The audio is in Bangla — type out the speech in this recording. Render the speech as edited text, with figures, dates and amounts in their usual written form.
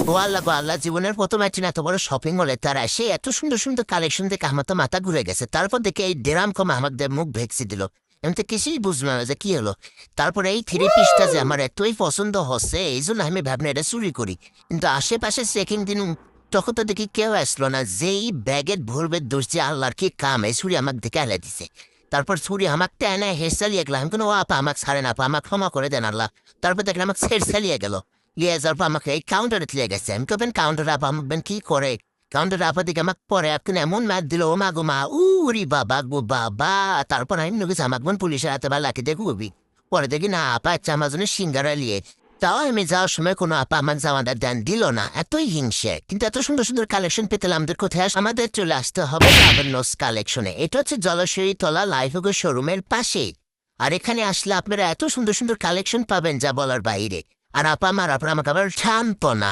গো আল্লাহ, জীবনের প্রথম একদিন এত বড় শপিং মলে তারা সে এত সুন্দর সুন্দর কালেকশন দেখে আমার তো মাথা ঘুরে গেছে। তারপর দেখে এই ডেরাম কম আমাদের মুখ ভেক্সি দিল। আমি তো কিছুই বুঝলাম না যে কি হলো। তারপরে এই থ্রি পিসটা যে আমার এতই পছন্দ হচ্ছে, এই জন্য আমি ভাবনা এটা চুরি করি। কিন্তু আশেপাশে সেকেন্ড দিন তখন তো দেখি কেউ আসলো না। যেই ব্যাগের ভরবে দোষ যে আল্লাহর কি কাম, এই ছুরি আমাকে দেখে এলে দিছে। তারপর ছুরি আমাকে টেনে হেস চালিয়ে গেলাম। আমি কোনো আপা আমাকে ছাড়ে না, আপা আমাকে ক্ষমা করে দেন আল্লাহ। তারপর দেখলাম আমাকে ছেড় চালিয়ে গেল। লিয়ে যাওয়ার পর আমাকে এই কাউন্টারে তুলে গেছে। আমি কবেন কাউন্টারে আপা আমাকে কি করে, কাউন্টারে আপা দিকে আমাকে পরে এখন এমন ম্যাথ দিল, ও মা গো মা, উরি বাবা গো বাবা। তারপর আমি নগেছি আমাকে পুলিশের হাতে বা লাঠি দিয়ে গুবি। পরে দেখি না আপা একটা আমার জন্য সিঙ্গারা লিয়ে। তাও আমি যাওয়ার সময় কোনো আপা আমাকে জামাটা দেন দিল না, এতই হিংসে। কিন্তু এত সুন্দর সুন্দর কালেকশন পেতে আমাদের কোথায় আমাদের চলে আসতে হবে রাবেনস কালেকশনে। এটা হচ্ছে জলাশয়ী তলা লাইফগো শোরুমের পাশে। আর এখানে আসলে আপনারা এত সুন্দর সুন্দর কালেকশন পাবেন যা বলার বাইরে। আর আপা আমার আপনার আমাকে আবার শান্ত না।